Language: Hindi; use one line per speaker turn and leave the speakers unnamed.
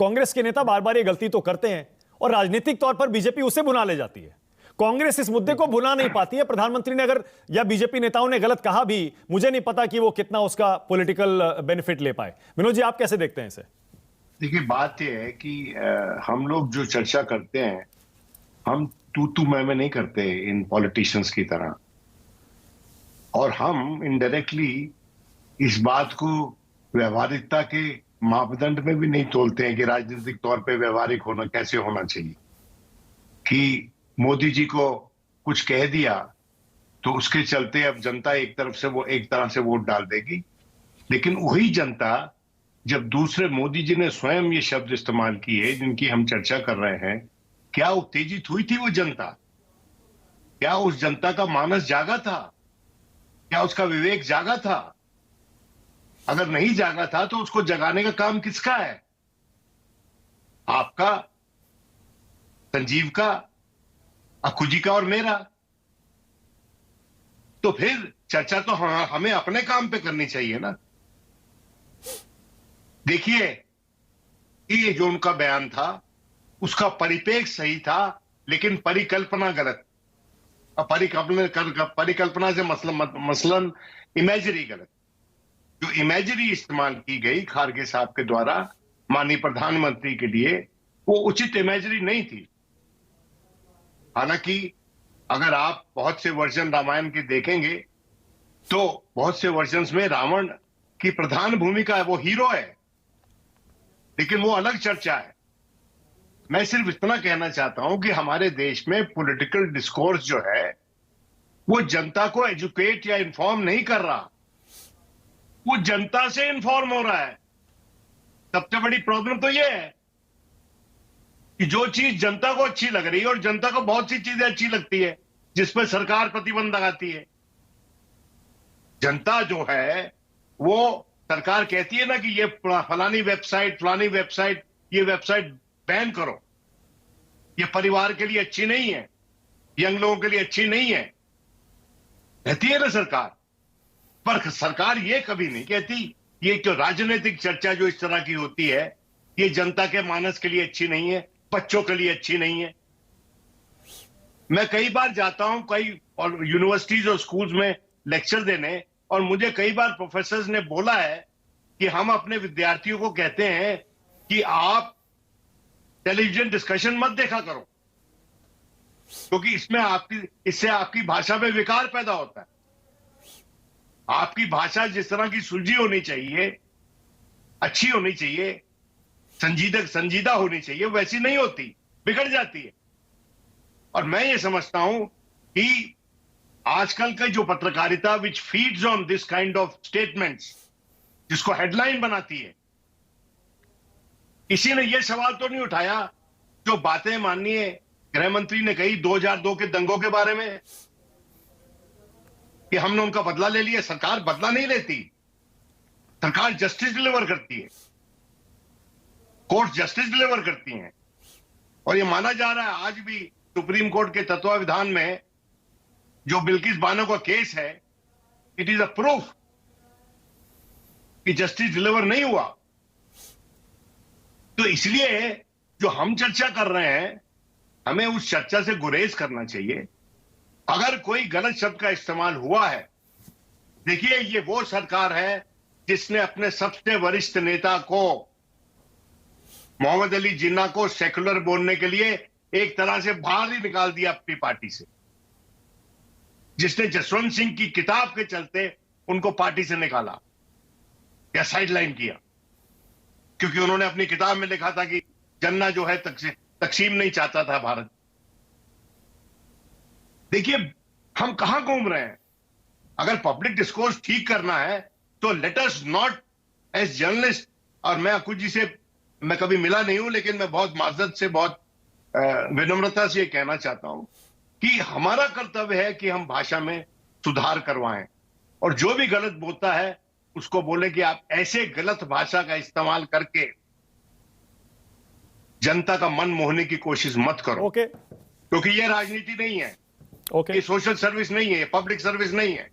कांग्रेस के नेता बार बार ये गलती तो करते हैं और राजनीतिक तौर पर बीजेपी उसे भुना ले जाती है। कांग्रेस इस मुद्दे को भुना नहीं पाती है। प्रधानमंत्री ने अगर या बीजेपी नेताओं ने गलत कहा भी, मुझे नहीं पता कि वो कितना उसका पॉलिटिकल बेनिफिट ले पाए। विनोद जी, आप कैसे देखते हैं इसे?
देखिए, बात यह है कि हम लोग जो चर्चा करते हैं, हम तू मैं नहीं करते इन पॉलिटिशियंस की तरह, और हम इनडायरेक्टली इस बात को व्यवहारिकता के मापदंड में भी नहीं तोलते हैं कि राजनीतिक तौर पे व्यवहारिक होना कैसे होना चाहिए। कि मोदी जी को कुछ कह दिया तो उसके चलते अब जनता एक तरह से वोट डाल देगी, लेकिन वही जनता जब दूसरे, मोदी जी ने स्वयं ये शब्द इस्तेमाल किए जिनकी हम चर्चा कर रहे हैं, क्या उत्तेजित हुई थी वो जनता? क्या उस जनता का मानस जागा था? क्या उसका विवेक जागा था? अगर नहीं जागा था तो उसको जगाने का काम किसका है? आपका, संजीव का, अक्कू जी का और मेरा। तो फिर चर्चा तो हमें अपने काम पे करनी चाहिए ना। देखिए, ये जो उनका बयान था उसका परिपेक्ष सही था, लेकिन परिकल्पना गलत। परिकल्पना से मसलन इमेजरी गलत। जो इमेजरी इस्तेमाल की गई खारगे साहब के द्वारा माननीय प्रधानमंत्री के लिए, वो उचित इमेजरी नहीं थी। हालांकि अगर आप बहुत से वर्जन रामायण के देखेंगे तो बहुत से वर्जन्स में रावण की प्रधान भूमिका है, वो हीरो है, लेकिन वो अलग चर्चा है। मैं सिर्फ इतना कहना चाहता हूं कि हमारे देश में पॉलिटिकल डिस्कोर्स जो है वो जनता को एजुकेट या इन्फॉर्म नहीं कर रहा, वो जनता से इन्फॉर्म हो रहा है। सबसे बड़ी प्रॉब्लम तो ये है कि जो चीज जनता को अच्छी लग रही है, और जनता को बहुत सी चीजें अच्छी लगती है जिस पर सरकार प्रतिबंध लगाती है। जनता जो है वो, सरकार कहती है ना कि ये फलानी वेबसाइट ये वेबसाइट बैन करो, ये परिवार के लिए अच्छी नहीं है, यंग लोगों के लिए अच्छी नहीं है, कहती है ना सरकार। पर सरकार ये कभी नहीं कहती ये जो राजनीतिक चर्चा जो इस तरह की होती है, ये जनता के मानस के लिए अच्छी नहीं है, बच्चों के लिए अच्छी नहीं है। मैं कई बार जाता हूं कई यूनिवर्सिटीज और स्कूल्स में लेक्चर देने, और मुझे कई बार प्रोफेसर्स ने बोला है कि हम अपने विद्यार्थियों को कहते हैं कि आप टेलीविजन डिस्कशन मत देखा करो, क्योंकि इससे आपकी भाषा में विकार पैदा होता है। आपकी भाषा जिस तरह की सुलझी होनी चाहिए, अच्छी होनी चाहिए, संजीदा होनी चाहिए, वैसी नहीं होती, बिगड़ जाती है। और मैं ये समझता हूं कि आजकल का जो पत्रकारिता which feeds on this kind of statements, जिसको हेडलाइन बनाती है, किसी ने यह सवाल तो नहीं उठाया जो बातें माननीय गृह मंत्री ने कही 2002 के दंगों के बारे में कि हमने उनका बदला ले लिया। सरकार बदला नहीं लेती, सरकार जस्टिस डिलीवर करती है, कोर्ट जस्टिस डिलीवर करती हैं। और यह माना जा रहा है आज भी सुप्रीम कोर्ट के तत्वावधान में जो बिल्किस बानो का केस है, इट इज अ प्रूफ कि जस्टिस डिलीवर नहीं हुआ। तो इसलिए जो हम चर्चा कर रहे हैं, हमें उस चर्चा से गुरेज करना चाहिए। अगर कोई गलत शब्द का इस्तेमाल हुआ है, देखिए ये वो सरकार है जिसने अपने सबसे वरिष्ठ नेता को, मोहम्मद अली जिन्ना को, सेकुलर बोलने के लिए एक तरह से बाहर ही निकाल दिया अपनी पार्टी से, जिसने जसवंत सिंह की किताब के चलते उनको पार्टी से निकाला या साइडलाइन किया, क्योंकि उन्होंने अपनी किताब में लिखा था कि जिन्ना जो है तकसीम नहीं चाहता था भारत। देखिए हम कहां घूम रहे हैं। अगर पब्लिक डिस्कोर्स ठीक करना है तो let us not as journalist, और मैं अक्कू जी से मैं कभी मिला नहीं हूं, लेकिन मैं बहुत माजरत से, बहुत विनम्रता से ये कहना चाहता हूं कि हमारा कर्तव्य है कि हम भाषा में सुधार करवाएं, और जो भी गलत बोलता है उसको बोले कि आप ऐसे गलत भाषा का इस्तेमाल करके जनता का मन मोहने की कोशिश मत करो। क्योंकि ये राजनीति नहीं है, ये सोशल सर्विस नहीं है, ये पब्लिक सर्विस नहीं है।